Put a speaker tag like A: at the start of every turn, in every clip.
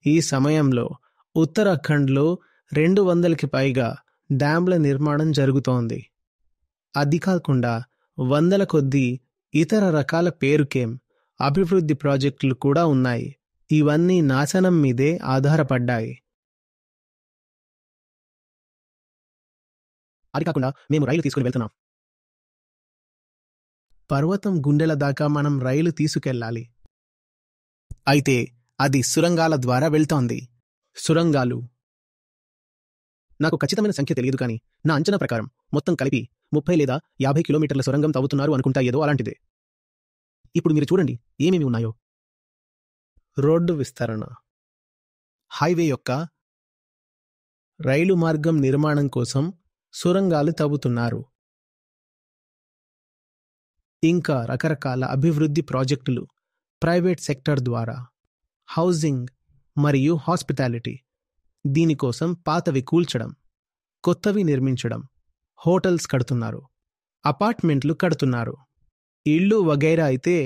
A: ఈ సమయంలో ఉత్తరాఖండ్లో 200కి పైగా డ్యాంల నిర్మాణం జరుగుతోంది. అది కాకుండా వందల కొద్దీ ఇతర రకాల పేరుకేం అభివృద్ధి ప్రాజెక్టులు కూడా ఉన్నాయి. ఇవన్నీ నాశనం మీదే ఆధారపడ్డాయి.
B: అది కాకుండా మేము రైలు తీసుకుని వెళ్తున్నాం.
A: పర్వతం గుండెల దాకా మనం రైలు తీసుకెళ్ళాలి. అయితే అది సురంగాల ద్వారా వెళ్తోంది. సురంగాలు
B: నాకు ఖచ్చితమైన సంఖ్య తెలియదు, కానీ నా అంచనా ప్రకారం మొత్తం కలిపి 30 లేదా 50 కిలోమీటర్ల సొరంగం తవ్వుతున్నారు అనుకుంటా. ఏదో అలాంటిదే. ఇప్పుడు మీరు చూడండి ఏమేమి ఉన్నాయో.
A: రోడ్డు విస్తరణ,
B: హైవే యొక్క
A: రైలు మార్గం నిర్మాణం కోసం సురంగాలు తవ్వుతున్నారు. ఇంకా రకరకాల అభివృద్ధి ప్రాజెక్టులు ప్రైవేట్ సెక్టర్ ద్వారా. హౌసింగ్ మరియు హాస్పిటాలిటీ, దీనికోసం పాతవి కూల్చడం, కొత్తవి నిర్మించడం. హోటల్స్ కడుతున్నారు, అపార్ట్మెంట్లు కడుతున్నారు. ఇళ్ళు వగైరా అయితే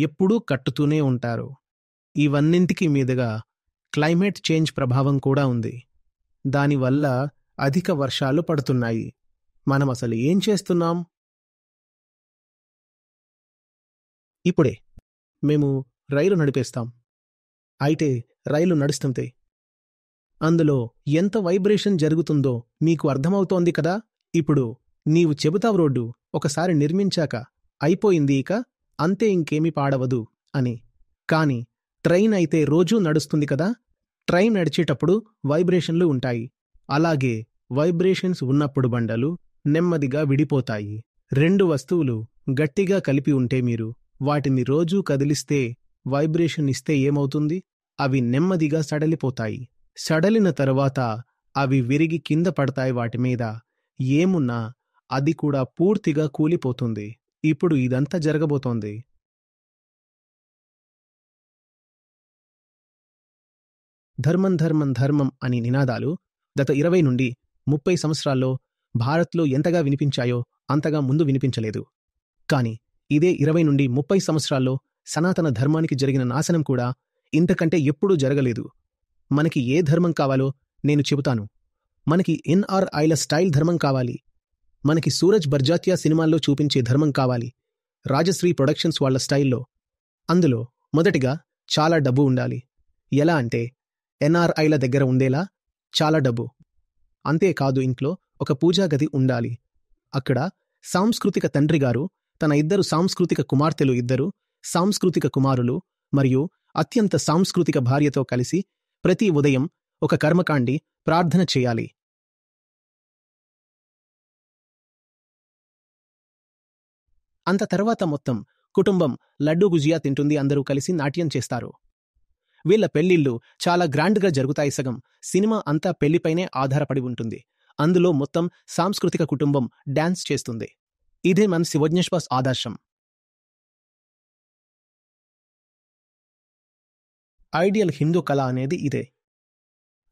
A: ఎప్పుడూ కట్టుతూనే ఉంటారు. ఇవన్నింటికి మీదుగా క్లైమేట్ చేంజ్ ప్రభావం కూడా ఉంది. దానివల్ల అధిక వర్షాలు పడుతున్నాయి. మనం అసలు ఏం చేస్తున్నాం?
B: ఇప్పుడే
A: మేము రైలు నడిపేస్తాం. అయితే రైలు నడుస్తుంటే అందులో ఎంత వైబ్రేషన్ జరుగుతుందో మీకు అర్థమవుతోంది కదా. ఇప్పుడు నీవు చెబుతావు రోడ్డు ఒకసారి నిర్మించాక అయిపోయింది, ఇక అంతే, ఇంకేమీ పాడవదు అని. కాని ట్రైన్ అయితే రోజూ నడుస్తుంది కదా. ట్రైన్ నడిచేటప్పుడు వైబ్రేషన్లు ఉంటాయి. అలాగే వైబ్రేషన్స్ ఉన్నప్పుడు బండలు నెమ్మదిగా విడిపోతాయి. 2 వస్తువులు గట్టిగా కలిపి ఉంటే మీరు వాటిని రోజూ కదిలిస్తే వైబ్రేషన్ ఇస్తే ఏమవుతుంది? అవి నెమ్మదిగా సడలిపోతాయి. సడలిన తరువాత అవి విరిగి కింద పడతాయి. వాటి మీద ఏమున్నా అది కూడా పూర్తిగా కూలిపోతుంది. ఇప్పుడు ఇదంతా జరగబోతోంది.
B: ధర్మం ధర్మం ధర్మం అని నినాదాలు గత 20 నుండి 30 సంవత్సరాల్లో భారత్లో ఎంతగా వినిపించాయో అంతగా ముందు వినిపించలేదు. కాని ఇదే 20 నుండి 30 సంవత్సరాల్లో సనాతన ధర్మానికి జరిగిన నాశనం కూడా ఇంతకంటే ఎప్పుడూ జరగలేదు. మనకి ఏ ధర్మం కావాలో నేను చెబుతాను. మనకి ఎన్ఆర్ఐల స్టైల్ ధర్మం కావాలి. మనకి సూరజ్ బర్జాత్యా సినిమాల్లో చూపించే ధర్మం కావాలి, రాజశ్రీ ప్రొడక్షన్స్ వాళ్ల స్టైల్లో. అందులో మొదటిగా చాలా డబ్బు ఉండాలి. ఎలా అంటే ఎన్ఆర్ఐల దగ్గర ఉండేలా చాలా డబ్బు. అంతేకాదు, ఇంట్లో ఒక పూజా గది ఉండాలి. అక్కడ సాంస్కృతిక తండ్రి గారు తన 2 సాంస్కృతిక కుమార్తెలు, 2 సాంస్కృతిక కుమారులు మరియు అత్యంత సాంస్కృతిక భార్యతో కలిసి ప్రతి ఉదయం ఒక కర్మకాండి ప్రార్థన చేయాలి. అంత తర్వాత మొత్తం కుటుంబం లడ్డూ గుజియా తింటుంది. అందరూ కలిసి నాట్యం చేస్తారు. వీళ్ల పెళ్లిళ్ళు చాలా గ్రాండ్గా జరుగుతాయి. సగం సినిమా అంతా పెళ్లిపైనే ఆధారపడి ఉంటుంది. అందులో మొత్తం సాంస్కృతిక కుటుంబం డాన్స్ చేస్తుంది. ఇదే మన శివజ్ఞేశ్వాస్ ఆదర్శం. ఐడియల్ హిందూ కళ అనేది ఇదే.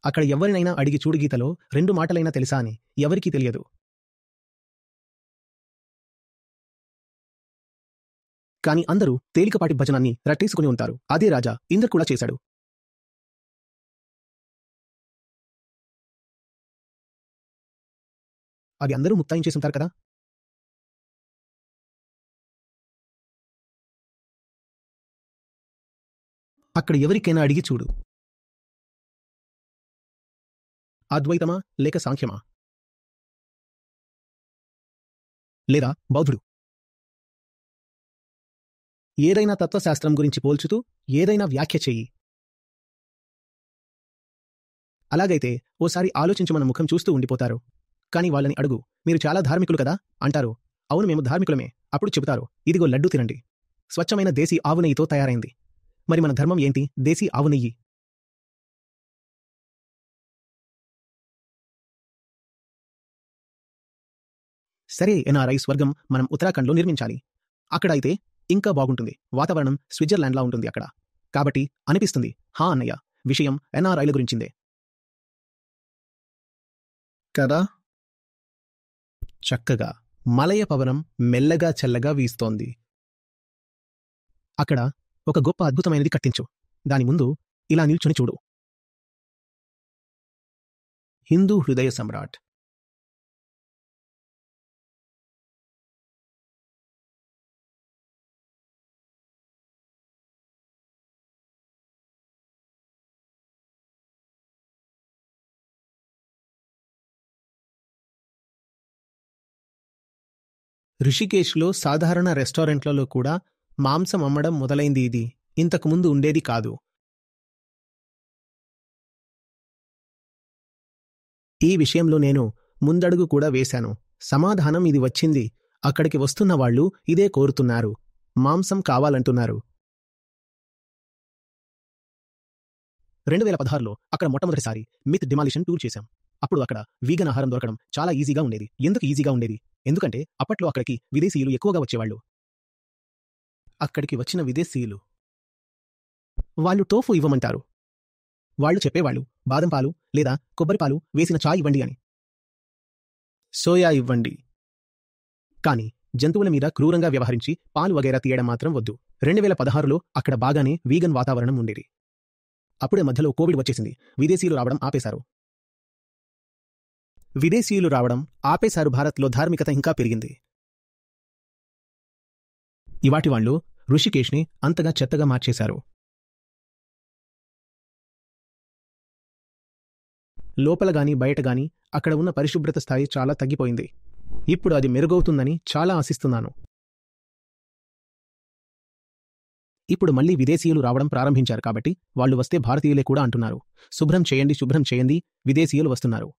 B: అక్కడ ఎవరినైనా అడిగి చూడు, గీతలో 2 మాటలైనా తెలుసా అని ఎవరికీ తెలియదు. కాని అందరూ తేలికపాటి భజనాన్ని రట్టేసుకుని ఉంటారు. అదే రాజా ఇంద్ర కూడా చేశాడు. అది అందరూ ముక్తాయం చేసుంటారు కదా. అక్కడ ఎవరికైనా అడిగి చూడు, అద్వైతమా లేక సాంఖ్యమా లేదా బౌద్ధుడు, ఏదైనా తత్వశాస్త్రం గురించి పోల్చుతూ ఏదైనా వ్యాఖ్య చెయ్యి. అలాగైతే ఓసారి ఆలోచించి మన ముఖం చూస్తూ ఉండిపోతారు. కాని వాళ్ళని అడుగు, మీరు చాలా ధార్మికులు కదా అంటారు. అవును, మేము ధార్మికులమే. అప్పుడు చెబుతారు, ఇదిగో లడ్డూ తినండి, స్వచ్ఛమైన దేశీ ఆవు నెయ్యితో తయారైంది. మరి మన ధర్మం ఏంటి? దేశీ ఆవు నెయ్యి. సరే, ఎన్ఆర్ఐ స్వర్గం మనం ఉత్తరాఖండ్లో నిర్మించాలి. అక్కడ అయితే ఇంకా బాగుంటుంది. వాతావరణం స్విట్జర్లాండ్లా ఉంటుంది అక్కడ. కాబట్టి అనిపిస్తుంది, హా అన్నయ్య, విషయం ఎన్ఆర్ఐల గురించిందే
A: కదా. చక్కగా మలయ పవనం మెల్లగా చల్లగా వీస్తోంది.
B: అక్కడ ఒక గొప్ప అద్భుతమైనది కట్టించు. దాని ముందు ఇలా నిల్చుని చూడు.
A: హిందూ హృదయ సమ్రాట్. రిషికేశ్లో సాధారణ రెస్టారెంట్లలో కూడా మాంసం అమ్మడం మొదలైంది. ఇది ఇంతకుముందు ఉండేది కాదు. ఈ విషయంలో నేను ముందడుగు కూడా వేశాను. సమాధానం ఇది వచ్చింది. అక్కడికి వస్తున్న వాళ్ళు ఇదే కోరుతున్నారు. మాంసం కావాలంటున్నారు. 2016లో అక్కడ మొట్టమొదటిసారి మిత్ డిమాలిషన్ టూర్ చేశాం. అప్పుడు అక్కడ వీగన్ ఆహారం దొరకడం చాలా ఈజీగా ఉండేది. ఎందుకు ఈజీగా ఉండేది? ఎందుకంటే అప్పట్లో అక్కడికి విదేశీయులు ఎక్కువగా వచ్చేవాళ్ళు. అక్కడికి వచ్చిన విదేశీయులు వాళ్ళు టోఫు ఇవ్వమంటారు. వాళ్ళు చెప్పేవాళ్ళు బాదం పాలు లేదా కొబ్బరి పాలు వేసిన చాయ్ ఇవ్వండి అని. సోయా ఇవ్వండి. కానీ జంతువుల మీద క్రూరంగా వ్యవహరించి పాలు వగైరా తీయడం మాత్రం వద్దు. 2016లో అక్కడ బాగానే వీగన్ వాతావరణం ఉండేది. అప్పుడే మధ్యలో కోవిడ్ వచ్చేసింది. విదేశీయులు రావడం ఆపేశారు. భారత్లో ధార్మికత ఇంకా పెరిగింది. ఇవాటి వాళ్ళు ఋషికేశ్ని అంతగా చెత్తగా మార్చేశారు. లోపలగాని బయటగాని అక్కడ ఉన్న పరిశుభ్రత స్థాయి చాలా తగ్గిపోయింది. ఇప్పుడు అది మెరుగవుతుందని చాలా ఆశిస్తున్నాను. ఇప్పుడు మళ్లీ విదేశీయులు రావడం ప్రారంభించారు కాబట్టి వాళ్ళు వస్తే భారతీయులే కూడా అంటున్నారు, శుభ్రం చేయండి. విదేశీయులు వస్తున్నారు.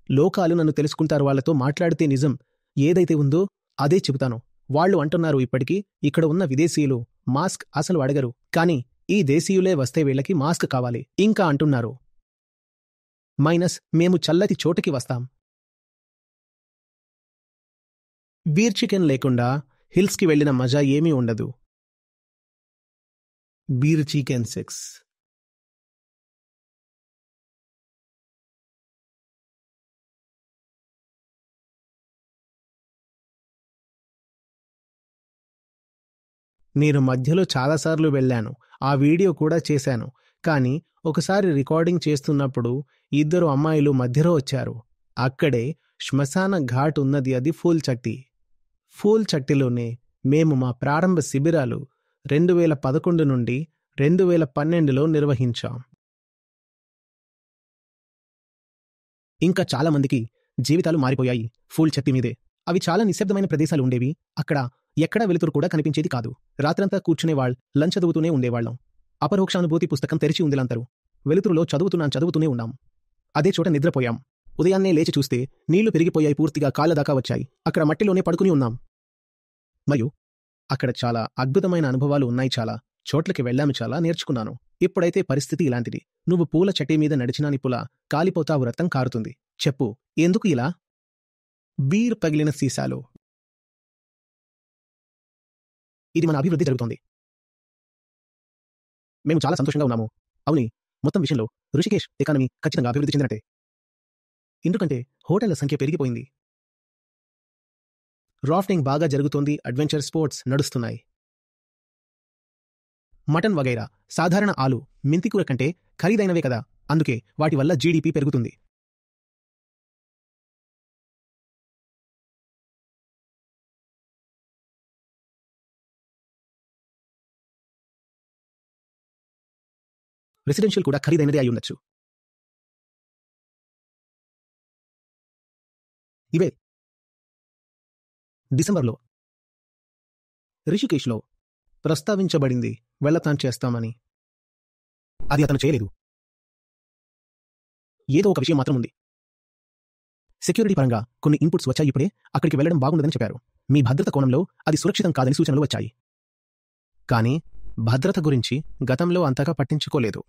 A: లోకాలు నన్ను తెలుసుకుంటారు. వాళ్లతో మాట్లాడితే నిజం ఏదైతే ఉందో అదే చెబుతాను. వాళ్ళు అంటున్నారు ఇప్పటికీ ఇక్కడ ఉన్న విదేశీయులు మాస్క్ అసలు అడగరు, కానీ ఈ దేశీయులే వస్తే వీళ్ళకి మాస్క్ కావాలి. ఇంకా అంటున్నారు మేము చల్లటి చోటుకి వస్తాం. బీర్ చికెన్ లేకుండా హిల్స్కి వెళ్లిన మజా ఏమీ ఉండదు. Beer chicken 6. నేను మధ్యలో చాలాసార్లు వెళ్ళాను. ఆ వీడియో కూడా చేశాను. కానీ ఒకసారి రికార్డింగ్ చేస్తున్నప్పుడు 2 అమ్మాయిలు మధ్యలో వచ్చారు. అక్కడే శ్మశాన ఘాట్ ఉన్నది. అది ఫూల్ చట్టిలోనే మేము మా ప్రారంభ శిబిరాలు 2011 నుండి 2012లో నిర్వహించాం. ఇంకా చాలా మందికి జీవితాలు మారిపోయాయి ఫూల్ చట్టి మీదే. అవి చాలా నిశ్శబ్దమైన ప్రదేశాలు ఉండేవి. అక్కడ ఎక్కడా వెలుతురు కూడా కనిపించేది కాదు. రాత్రంతా కూర్చునేవాళ్ళం, లంచ్ చదువుతూనే ఉండేవాళ్ళం. అపరోక్షానుభూతి పుస్తకం తెరిచి ఉందిలంతరు. వెలుతురులో చదువుతూనే ఉన్నాం. అదే చోట నిద్రపోయాం. ఉదయాన్నే లేచి చూస్తే నీళ్లు పెరిగిపోయాయి, పూర్తిగా కాళ్ల దాకా వచ్చాయి. అక్కడ మట్టిలోనే పడుకుని ఉన్నాం. మరియు అక్కడ చాలా అద్భుతమైన అనుభవాలు ఉన్నాయి. చాలా చోట్లకి వెళ్ళాము, చాలా నేర్చుకున్నాను. ఇప్పుడైతే పరిస్థితి ఇలాంటిది. నువ్వు పూల చట్టి మీద నడిచినా నిప్పులా కాలిపోతావు, రక్తం కారుతుంది. చెప్పు ఎందుకు ఇలా? బీర్ పగిలిన సీసాలో. ఇది మన అభివృద్ధి జరుగుతోంది. మేము చాలా సంతోషంగా ఉన్నాము. అవుని, మొత్తం విషయంలో ఋషికేశ్ ఎకానమీ ఖచ్చితంగా అభివృద్ధి చెందినట్టే. ఎందుకంటే హోటళ్ల సంఖ్య పెరిగిపోయింది. రాఫ్టింగ్ బాగా జరుగుతోంది. అడ్వెంచర్ స్పోర్ట్స్ నడుస్తున్నాయి. మటన్ వగైరా సాధారణ ఆలు, మెంతికూర కంటే ఖరీదైనవే కదా, అందుకే వాటి వల్ల జీడీపీ పెరుగుతుంది. రెసిడెన్షియల్ కూడా ఖరీదైనదే అయి ఉండొచ్చు. ఇవే డిసెంబర్లో రిషికేశ్లో ప్రస్తావించబడింది వెళ్లతాన్ చేస్తామని. అది అతను చేయలేదు. ఏదో ఒక విషయం మాత్రం ఉంది. సెక్యూరిటీ పరంగా కొన్ని ఇన్పుట్స్ వచ్చాయి. ఇప్పుడే అక్కడికి వెళ్లడం బాగుండదని చెప్పారు. మీ భద్రత కోణంలో అది సురక్షితం కాదని సూచనలు వచ్చాయి. కానీ భద్రత గురించి గతంలో అంతగా పట్టించుకోలేదు.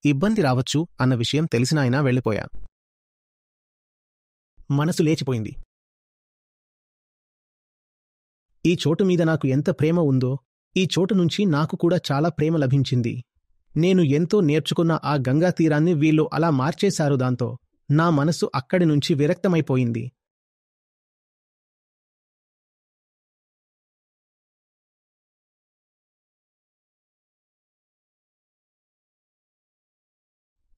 A: ఇబ్బంది రావచ్చు అన్న విషయం తెలిసిన ఆయన వెళ్లిపోయా. మనసు లేచిపోయింది. ఈ చోటు మీద నాకు ఎంత ప్రేమ ఉందో, ఈ చోటు నుంచి నాకు కూడా చాలా ప్రేమ లభించింది. నేను ఎంతో నేర్చుకున్న ఆ గంగా తీరాన్ని వీళ్ళు అలా మార్చేశారు. దాంతో నా మనసు అక్కడి నుంచి విరక్తమైపోయింది.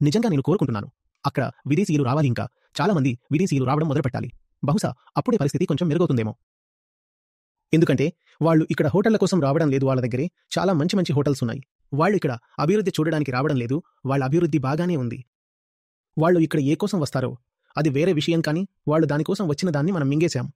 B: నిజంగా నేను కోరుకుంటున్నాను. అక్కడ విదేశీయులు రావాలి, ఇంకా చాలా మంది విదేశీయులు రావడం మొదలుపెట్టాలి. బహుశా అప్పుడే పరిస్థితి కొంచెం మెరుగవుతుందేమో. ఎందుకంటే వాళ్ళు ఇక్కడ హోటళ్ల కోసం రావడం లేదు, వాళ్ళ దగ్గరే చాలా మంచి మంచి హోటల్స్ ఉన్నాయి. వాళ్ళు ఇక్కడ అభివృద్ధి చూడడానికి రావడం లేదు, వాళ్ళ అభివృద్ధి బాగానే ఉంది. వాళ్ళు ఇక్కడ ఏ కోసం వస్తారో అది వేరే విషయం, కానీ వాళ్ళు దానికోసం వచ్చిన దాన్ని మనం మింగేశాం.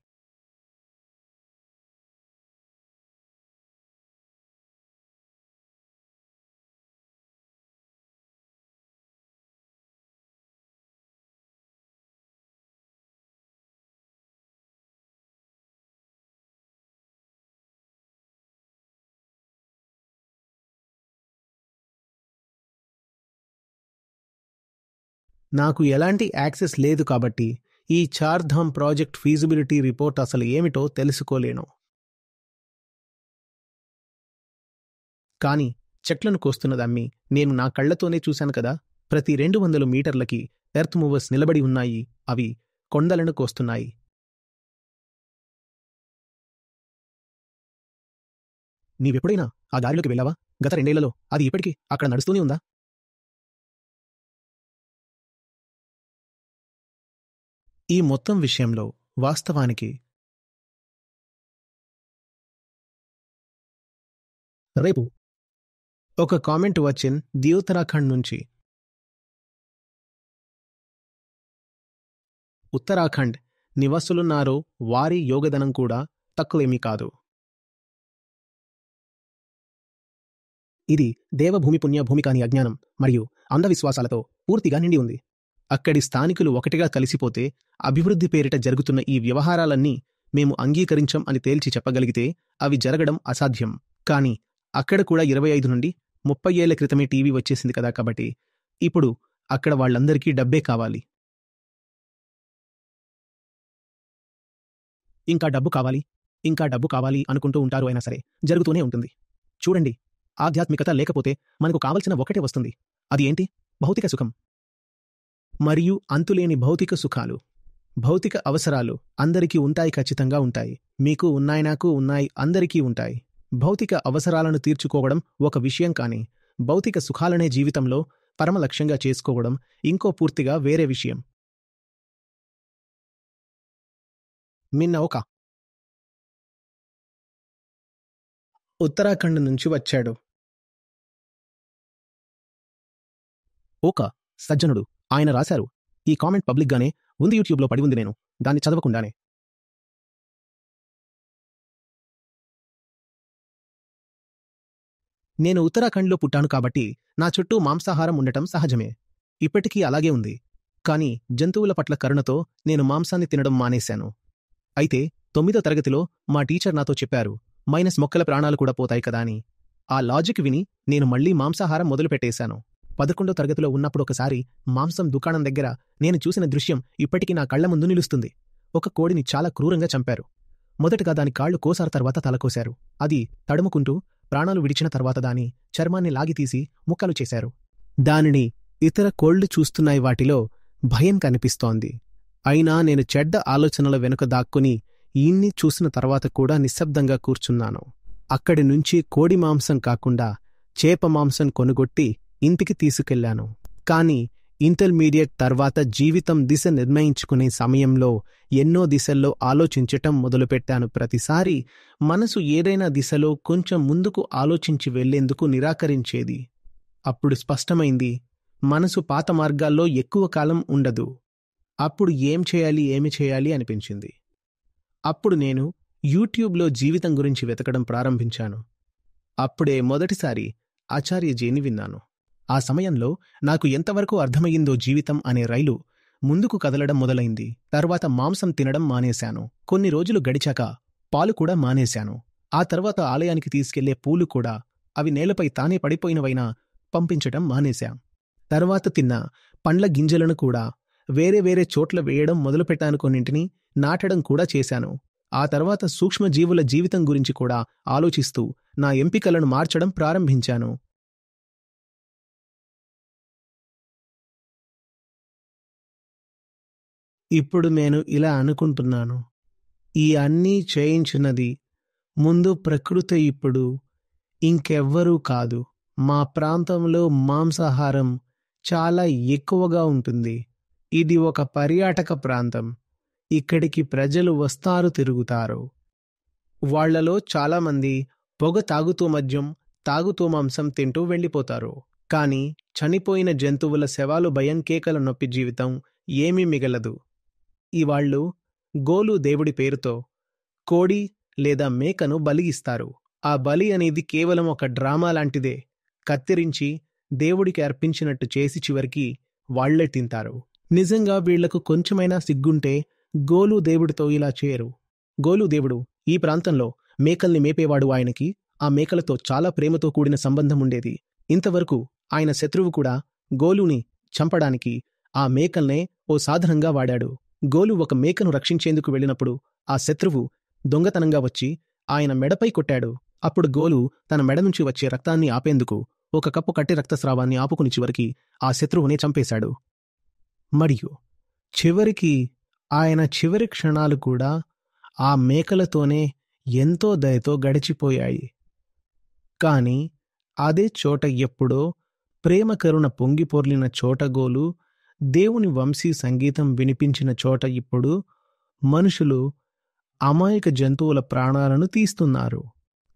B: నాకు ఎలాంటి యాక్సెస్ లేదు కాబట్టి ఈ చార్ధామ్ ప్రాజెక్ట్ ఫీజిబిలిటీ రిపోర్ట్ అసలు ఏమిటో తెలుసుకోలేను. కానీ చెట్లను కోస్తున్నదమ్మి నేను నా కళ్లతోనే చూశాను కదా. ప్రతి 200 మీటర్లకి ఎర్త్ మూవర్స్ నిలబడి ఉన్నాయి. అవి కొండలను కోస్తున్నాయి. నీవెప్పుడైనా ఆ దారిలోకి వెళ్ళావా? గత 2 ఏళ్లలో అది ఇప్పటికీ అక్కడ నడుస్తూనే ఉందా? ఈ మొత్తం విషయంలో వాస్తవానికి రేపు ఒక కామెంట్ వచ్చింది ది ఉత్తరాఖండ్ నుంచి. ఉత్తరాఖండ్ నివాసులున్నారో వారి యోగదనం కూడా తక్కువేమీ కాదు. ఇది దేవభూమి పుణ్యభూమి కాని అజ్ఞానం మరియు అంధవిశ్వాసాలతో పూర్తిగా నిండి ఉంది. అక్కడి స్థానికులు ఒకటిగా కలిసిపోతే అభివృద్ధి పేరిట జరుగుతున్న ఈ వ్యవహారాలన్నీ మేము అంగీకరించం అని తేల్చి చెప్పగలిగితే అవి జరగడం అసాధ్యం. కానీ అక్కడ కూడా 25 నుండి 30 ఏళ్ల క్రితమే టీవీ వచ్చేసింది కదా, కాబట్టి ఇప్పుడు అక్కడ వాళ్ళందరికీ డబ్బే కావాలి. ఇంకా డబ్బు కావాలి, ఇంకా డబ్బు కావాలి అనుకుంటూ ఉంటారు. అయినా సరే జరుగుతూనే ఉంటుంది. చూడండి, ఆధ్యాత్మికత లేకపోతే మనకు కావలసిన ఒకటే వస్తుంది. అది ఏంటి? భౌతిక సుఖం మరియు అంతులేని భౌతిక సుఖాలు. భౌతిక అవసరాలు అందరికీ ఉంటాయి, ఖచ్చితంగా ఉంటాయి. మీకు ఉన్నాయి, నాకు ఉన్నాయి, అందరికీ ఉంటాయి. భౌతిక అవసరాలను తీర్చుకోవడం ఒక విషయం, కానీ భౌతిక సుఖాలనే జీవితంలో పరమ లక్ష్యంగా చేసుకోవడం ఇంకో పూర్తిగా వేరే విషయం. మిన్న ఒక ఉత్తరాఖండ్ నుంచి వచ్చాడు. ఒక సజ్జనుడు. ఆయన రాశారు. ఈ కామెంట్ పబ్లిక్గానే ఉంది, యూట్యూబ్లో పడి ఉంది. నేను దాన్ని చదవకుండానే నేను ఉత్తరాఖండ్లో పుట్టాను కాబట్టి నా చుట్టూ మాంసాహారం ఉండటం సహజమే. ఇప్పటికీ అలాగే ఉంది. కానీ జంతువుల పట్ల కరుణతో నేను మాంసాన్ని తినడం మానేశాను. అయితే 9వ తరగతిలో మా టీచర్ నాతో చెప్పారు, మైనస్ మొక్కల ప్రాణాలు కూడా పోతాయి కదా అని. ఆ లాజిక్ విని నేను మళ్లీ మాంసాహారం మొదలుపెట్టేశాను. 11వ తరగతిలో ఉన్నప్పుడు ఒకసారి మాంసం దుకాణం దగ్గర నేను చూసిన దృశ్యం ఇప్పటికీ నా కళ్ల ముందు నిలుస్తుంది. ఒక కోడిని చాలా క్రూరంగా చంపారు. మొదటగా దాని కాళ్లు కోసారు, తర్వాత తలకోశారు. అది తడుముకుంటూ ప్రాణాలు విడిచిన తర్వాత దాని చర్మాన్ని లాగితీసి ముక్కలు చేశారు. దానిని ఇతర కోళ్లు చూస్తున్నాయి. వాటిలో భయం కనిపిస్తోంది. అయినా నేను చెడ్డ ఆలోచనల వెనుక దాక్కుని ఈన్ని చూసిన తర్వాత కూడా నిశ్శబ్దంగా కూర్చున్నాను. అక్కడి నుంచి కోడి మాంసం కాకుండా చేప మాంసం కొనుగొట్టి ఇంటికి తీసుకెళ్లాను. కాని ఇంటర్మీడియట్ తర్వాత జీవితం దిశ నిర్ణయించుకునే సమయంలో ఎన్నో దిశల్లో ఆలోచించటం మొదలుపెట్టాను. ప్రతిసారి మనసు ఏదైనా దిశలో కొంచెం ముందుకు ఆలోచించి వెళ్లేందుకు నిరాకరించేది. అప్పుడు స్పష్టమైంది, మనసు పాత మార్గాల్లో ఎక్కువ కాలం ఉండదు. అప్పుడు ఏమి చేయాలి అనిపించింది. అప్పుడు నేను యూట్యూబ్లో జీవితం గురించి వెతకడం ప్రారంభించాను. అప్పుడే మొదటిసారి ఆచార్యజీని విన్నాను. ఆ సమయంలో నాకు ఎంతవరకు అర్థమయ్యిందో, జీవితం అనే రైలు ముందుకు కదలడం మొదలైంది. తర్వాత మాంసం తినడం మానేశాను. కొన్ని రోజులు గడిచాక పాలు కూడా మానేశాను. ఆ తర్వాత ఆలయానికి తీసుకెళ్లే పూలు కూడా అవి నేలపై తానే పడిపోయినవైనా పంపించటం మానేశాం. తర్వాత తిన్న పండ్ల గింజలను కూడా వేరే వేరే చోట్ల వేయడం మొదలుపెట్టాను. కొన్నింటిని నాటడం కూడా చేశాను. ఆ తర్వాత సూక్ష్మజీవుల జీవితం గురించి కూడా ఆలోచిస్తూ నా ఎంపికలను మార్చడం ప్రారంభించాను. ఇప్పుడు నేను ఇలా అనుకుంటున్నాను, ఈ అన్నీ చేయించినది ముందు ప్రకృతి, ఇప్పుడు ఇంకెవ్వరూ కాదు. మా ప్రాంతంలో మాంసాహారం
A: చాలా ఎక్కువగా ఉంటుంది. ఇది ఒక పర్యాటక ప్రాంతం. ఇక్కడికి ప్రజలు వస్తారు, తిరుగుతారు. వాళ్లలో చాలామంది పొగ తాగుతూ మద్యం, తాగుతూ మాంసం తింటూ వెళ్ళిపోతారు. కాని చనిపోయిన జంతువుల శవాలు భయం, కేకల నొప్పి, జీవితం ఏమీ మిగలదు. ఇవాళ్ళు గోలు దేవుడి పేరుతో కోడి లేదా మేకను బలి ఇస్తారు. ఆ బలి అనేది కేవలం ఒక డ్రామా లాంటిదే. కత్తిరించి దేవుడికి అర్పించినట్టు చేసి చివరికి వాళ్లే తింటారు. నిజంగా వీళ్లకు కొంచెమైనా సిగ్గుంటే గోలు దేవుడితో ఇలా చేయరు. గోలు దేవుడు ఈ ప్రాంతంలో మేకల్ని మేపేవాడు. ఆయనకి ఆ మేకలతో చాలా ప్రేమతో కూడిన సంబంధం ఉండేది. ఇంతవరకు ఆయన శత్రువు కూడా గోలుని చంపడానికి ఆ మేకల్నే ఓ సాధనంగా వాడాడు. గోలు ఒక మేకను రక్షించేందుకు వెళ్ళినప్పుడు ఆ శత్రువు దొంగతనంగా వచ్చి ఆయన మెడపై కొట్టాడు. అప్పుడు గోలు తన మెడ నుంచి వచ్చే రక్తాన్ని ఆపేందుకు ఒక కప్పు కట్టె రక్తస్రావాన్ని ఆపుకుని చివరికి ఆ శత్రువునే చంపేశాడు. మరియు చివరికి ఆయన చివరి క్షణాలు కూడా ఆ మేకలతోనే ఎంతో దయతో గడిచిపోయాయి. కాని అదే చోట ఎప్పుడో ప్రేమ కరుణ పొంగిపొర్లిన చోట గోలు దేవుని వంశీ సంగీతం వినిపించిన చోట ఇప్పుడు మనుషులు అమాయక జంతువుల ప్రాణాలను తీస్తున్నారు.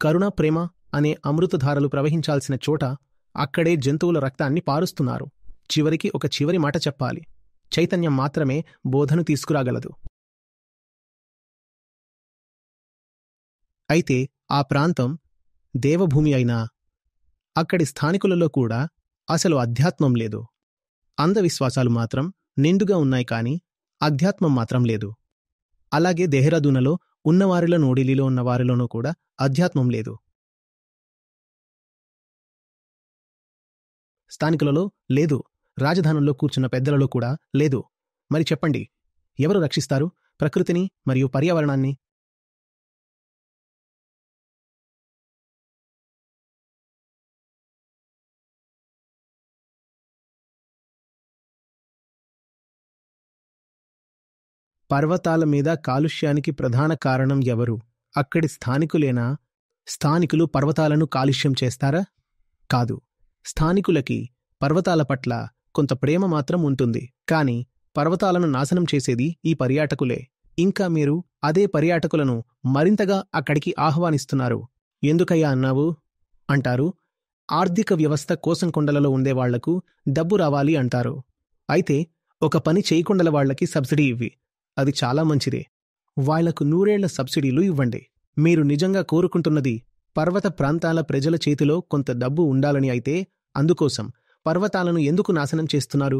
A: కరుణ, ప్రేమ అనే అమృతధారలు ప్రవహించాల్సిన చోట అక్కడే జంతువుల రక్తాన్ని పారుస్తున్నారు. చివరికి ఒక చివరి మాట చెప్పాలి. చైతన్యం మాత్రమే బోధను తీసుకురాగలదు. అయితే ఆ ప్రాంతం దేవభూమి అయినా అక్కడి స్థానికులలో కూడా అసలు అధ్యాత్మం లేదు. అంధవిశ్వాసాలు మాత్రం నిండుగా ఉన్నాయి, కాని అధ్యాత్మం మాత్రం లేదు. అలాగే దెహ్రాదూన్లో ఉన్నవారిలోనూ ఢిల్లీలో ఉన్న వారిలోనూ కూడా అధ్యాత్మం లేదు. స్థానికులలో లేదు, రాజధానుల్లో కూర్చున్న పెద్దలలో కూడా లేదు. మరి చెప్పండి, ఎవరు రక్షిస్తారు ప్రకృతిని మరియు పర్యావరణాన్ని? పర్వతాల మీద కాలుష్యానికి ప్రధాన కారణం ఎవరు? అక్కడి స్థానికులేనా? స్థానికులు పర్వతాలను కాలుష్యం చేస్తారా? కాదు. స్థానికులకి పర్వతాల పట్ల కొంత ప్రేమ మాత్రం ఉంటుంది. కాని పర్వతాలను నాశనం చేసేది ఈ పర్యాటకులే. ఇంకా మీరు అదే పర్యాటకులను మరింతగా అక్కడికి ఆహ్వానిస్తున్నారు. ఎందుకయ్యా అన్నావు అంటారు. ఆర్థిక వ్యవస్థ కోసం కొండలలో ఉండేవాళ్లకు డబ్బు రావాలి అంటారు. అయితే ఒక పని చేయకుండల వాళ్లకి సబ్సిడీ ఇవ్వి. అది చాలా మంచిదే. వాళ్లకు 100 ఏళ్ల సబ్సిడీలు ఇవ్వండి. మీరు నిజంగా కోరుకుంటున్నది పర్వత ప్రాంతాల ప్రజల చేతిలో కొంత డబ్బు ఉండాలని అయితే అందుకోసం పర్వతాలను ఎందుకు నాశనం చేస్తున్నారు?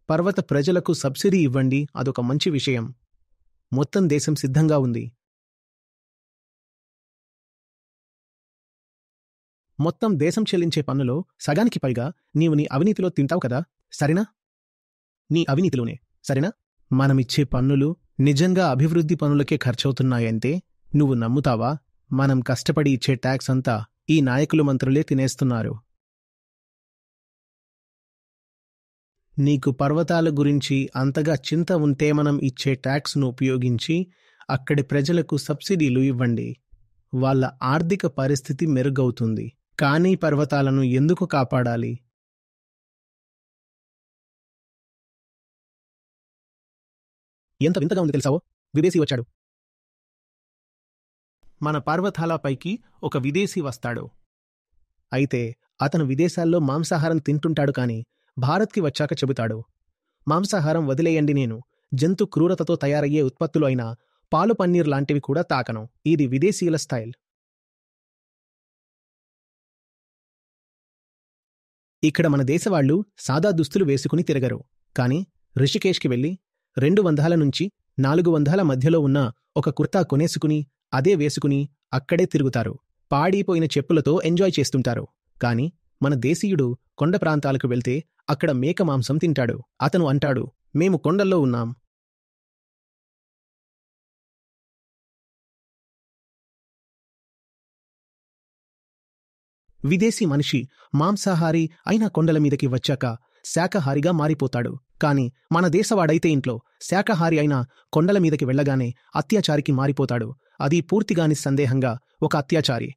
A: పర్వత ప్రజలకు సబ్సిడీ ఇవ్వండి. అదొక మంచి విషయం. మొత్తం దేశం సిద్ధంగా ఉంది. మొత్తం దేశం చెల్లించే పన్నులో సగానికి పైగా నీవు నీ అవినీతిలో తింటావు కదా, సరేనా? నీ అవినీతిలోనే, సరేనా? మనమిచ్చే పన్నులు నిజంగా అభివృద్ధి పనులకే ఖర్చవుతున్నాయంటే నువ్వు నమ్ముతావా? మనం కష్టపడి ఇచ్చే ట్యాక్స్ అంతా ఈ నాయకులు, మంత్రులే తినేస్తున్నారు. నీకు పర్వతాల గురించి అంతగా చింత ఉంటే మనం ఇచ్చే ట్యాక్స్ను ఉపయోగించి అక్కడి ప్రజలకు సబ్సిడీలు ఇవ్వండి. వాళ్ళ ఆర్థిక పరిస్థితి మెరుగవుతుంది. కానీ పర్వతాలను ఎందుకు కాపాడాలి? ఎంత వింతగా ఉంది తెలుసావో? విదేశీ వచ్చాడు. మన పర్వతాలపైకి ఒక విదేశీ వస్తాడు. అయితే అతను విదేశాల్లో మాంసాహారం తింటుంటాడు. కాని భారత్కి వచ్చాక చెబుతాడు, మాంసాహారం వదిలేయండి, నేను జంతు క్రూరతతో తయారయ్యే ఉత్పత్తులు అయిన పాలు, పన్నీర్ లాంటివి కూడా తాకను. ఇది విదేశీయుల స్టైల్. ఇక్కడ మన దేశవాళ్లు సాదా దుస్తులు వేసుకుని తిరగరు. కాని రిషికేష్కి వెళ్ళి 200 నుంచి 400 మధ్యలో ఉన్న ఒక కుర్తా కొనేసుకుని అదే వేసుకుని అక్కడే తిరుగుతారు. పాడైపోయిన చెప్పులతో ఎంజాయ్ చేస్తుంటారు. కాని మన దేశీయుడు కొండ ప్రాంతాలకు వెళ్తే అక్కడ మేక మాంసం తింటాడు. అతను అంటాడు, మేము కొండల్లో ఉన్నాం. విదేశీ మనిషి మాంసాహారి అయినా కొండల మీదకి వచ్చాక శాకాహారిగా మారిపోతాడు. కాని మన దేశవాడైతే ఇంట్లో శాకాహారి అయినా కొండల మీదకి వెళ్లగానే అత్యాచారికి మారిపోతాడు. అది పూర్తిగా నిస్సందేహంగా ఒక అత్యాచారి.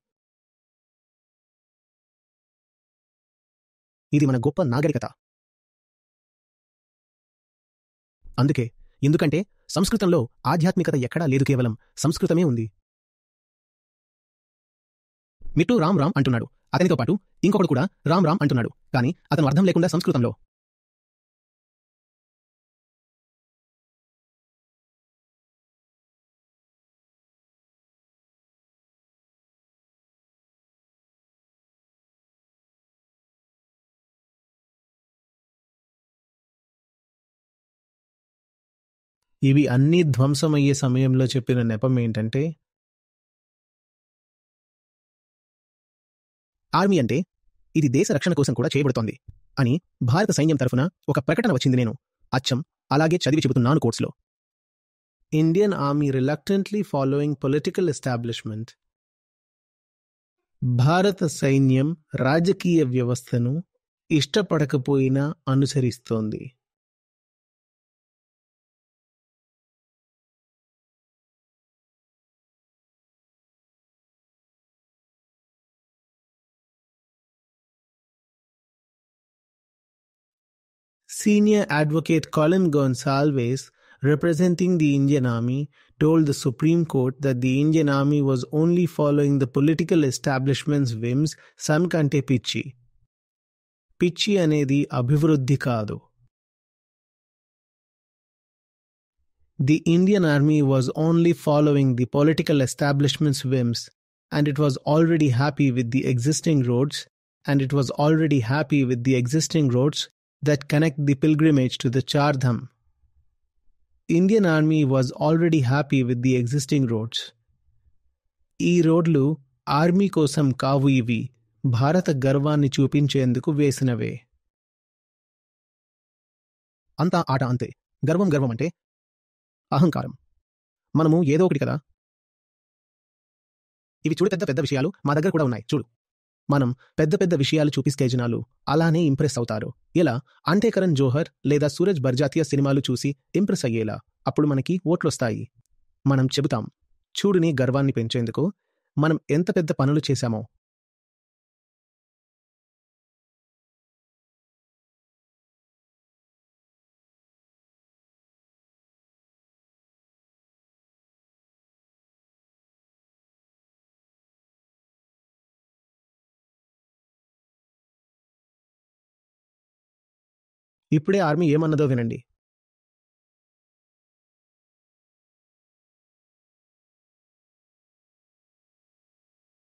A: ఇది మన గొప్ప నాగరికత.
B: ఎందుకంటే సంస్కృతంలో ఆధ్యాత్మికత ఎక్కడా లేదు, కేవలం సంస్కృతమే ఉంది. మిట్టు రామ్ రామ్ అంటున్నాడు. అతనితో పాటు ఇంకొకడు కూడా రామ్ రామ్ అంటున్నాడు, కానీ అతను అర్థం లేకుండా సంస్కృతంలో.
A: ఇవి అన్నీ ధ్వంసమయ్యే సమయంలో చెప్పిన నెపం ఏంటంటే,
B: ఆర్మీ అంటే ఇది దేశ రక్షణ కోసం కూడా చేయబడుతోంది అని భారత సైన్యం తరఫున ఒక ప్రకటన వచ్చింది. నేను అచ్చం అలాగే చదివి చెబుతున్నాను కోర్ట్స్లో.
A: Indian army reluctantly following political establishment. భారత సైన్యం రాజకీయ వ్యవస్థను ఇష్టపడకపోయినా అనుసరిస్తోంది. Senior advocate Colin Gonsalves, representing the Indian Army, told the Supreme Court that the Indian Army was only following the political establishment's whims some kante pichi. పిచ్చి అనేది అభివృద్ధి కాదు. The Indian Army was only following the political establishment's whims, and it was already happy with the existing roads, that connect the pilgrimage to the Char Dham. Indian Army was already happy with the existing roads. ఈ రోడ్లు army కోసం కావు, ఇవి భారత గర్వాన్ని చూపించేందుకు వేసినవే.
B: అంతా ఆట అంతే. గర్వం అంటే అహంకారం. మనము ఏదో ఒకటి కదా. ఇవి చూడు, పెద్ద విషయాలు మా దగ్గర కూడా ఉన్నాయి చూడు. మనం పెద్ద విషయాలు చూపిస్తే జనాలు అలానే ఇంప్రెస్ అవుతారు. ఎలా అంటే కరణ్ జోహర్ లేదా సూరజ్ బర్జాతియా సినిమాలు చూసి ఇంప్రెస్ అయ్యేలా. అప్పుడు మనకి ఓట్లొస్తాయి. మనం చెబుతాం, చూడుని గర్వాన్ని పెంచేందుకు మనం ఎంత పెద్ద పనులు చేశామో. ఇప్పుడే ఆర్మీ ఏమన్నదో వినండి.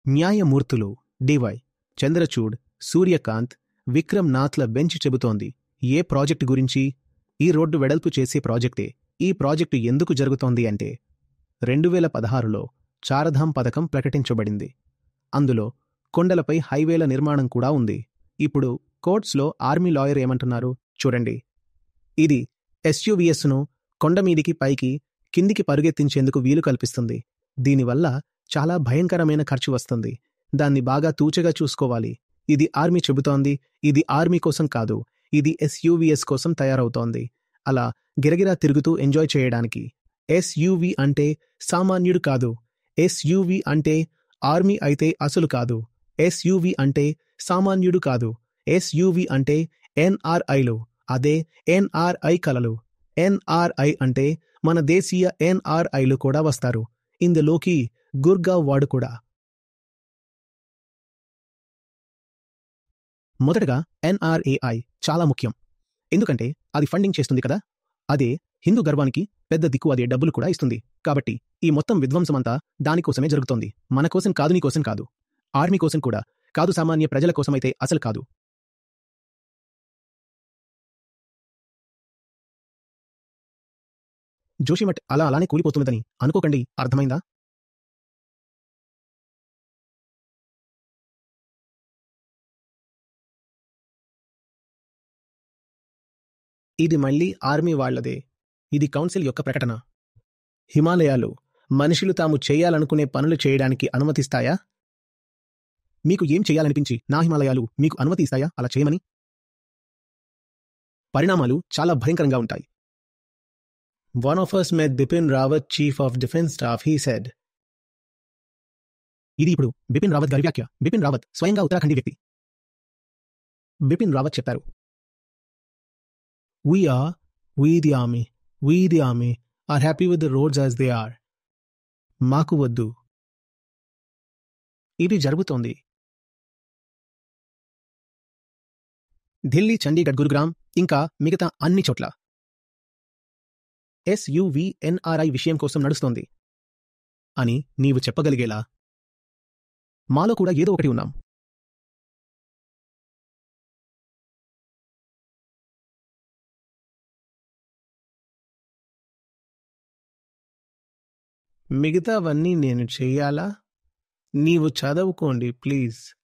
B: న్యాయమూర్తులు డివై చంద్రచూడ్, సూర్యకాంత్, విక్రమ్ నాథ్ల బెంచ్ చెబుతోంది ఏ ప్రాజెక్టు గురించి. ఈ రోడ్డు వెడల్పు చేసే ప్రాజెక్టే. ఈ ప్రాజెక్టు ఎందుకు జరుగుతోంది అంటే 2016లో చారధామ్ పథకం ప్రకటించబడింది. అందులో కొండలపై హైవేల నిర్మాణం కూడా ఉంది. ఇప్పుడు కోర్ట్స్లో ఆర్మీ లాయర్ ఏమంటున్నారు చూడండి. ఇది ఎస్యూవీఎస్ను కొండమీదికి పైకి కిందికి పరుగెత్తించేందుకు వీలు కల్పిస్తుంది. దీనివల్ల చాలా భయంకరమైన ఖర్చు వస్తుంది. దాన్ని బాగా తూచగా చూసుకోవాలి. ఇది ఆర్మీ చెబుతోంది. ఇది ఆర్మీ కోసం కాదు, ఇది ఎస్యూవీఎస్ కోసం తయారవుతోంది. అలా గిరగిరా తిరుగుతూ ఎంజాయ్ చేయడానికి. ఎస్యూవీ అంటే సామాన్యుడు కాదు. ఎస్యూవీ అంటే ఆర్మీ అయితే అసలు కాదు. ఎస్యూవీ అంటే సామాన్యుడు కాదు. ఎస్యూవీ అంటే ఎన్ఆర్ఐలు. అదే ఎన్ఆర్ఐ కలలు. ఎన్ఆర్ఐ అంటే మన దేశీయ ఎన్ఆర్ఐలు కూడా వస్తారు ఇందులోకి. గుర్గావ్ వాడు కూడా. మొదటగా ఎన్ఆర్ఏఐ చాలా ముఖ్యం. ఎందుకంటే అది ఫండింగ్ చేస్తుంది కదా. అదే హిందూ గర్వానికి పెద్ద దిక్కు. అదే డబ్బులు కూడా ఇస్తుంది. కాబట్టి ఈ మొత్తం విధ్వంసమంతా దానికోసమే జరుగుతోంది. మన కోసం కాదు, నీ కోసం కాదు, ఆర్మీ కోసం కూడా కాదు, సామాన్య ప్రజల కోసమైతే అసలు కాదు. జోషిమఠ్ అలానే కూలిపోతున్నదని అనుకోకండి. అర్థమైందా? ఇది మళ్ళీ ఆర్మీ వాళ్లదే. ఇది కౌన్సిల్ యొక్క ప్రకటన. హిమాలయాలు మనుషులు తాము చేయాలనుకునే పనులు చేయడానికి అనుమతిస్తాయా? మీకు ఏం చేయాలనిపించి నా హిమాలయాలు మీకు అనుమతి ఇస్తాయా అలా చేయమని? పరిణామాలు చాలా భయంకరంగా ఉంటాయి.
A: One of us met Bipin Rawat, Chief of Defence Staff. He said,
B: ఇది ఇప్పుడు బిపిన్ రావత్ గారి వ్యాఖ్య. బిపిన్ రావత్ స్వయంగా ఉత్తరాఖండి వ్యక్తి. బిపిన్ రావత్ చెప్పారు,
A: We the army, we the army are happy with the roads as they are. మాకు వద్దు.
B: ఇది జరుగుతోంది. ఢిల్లీ, చండీగఢ్, గురుగ్రామ్ ఇంకా మిగతా అన్ని చోట్ల SUVNRI విషయం కోసం నడుస్తోంది అని నీవు చెప్పగలిగేలా మాలో కూడా ఏదో ఒకటి ఉన్నాం.
A: మిగతావన్నీ నేను చెయ్యాలా? నీవు చదువుకోండి ప్లీజ్.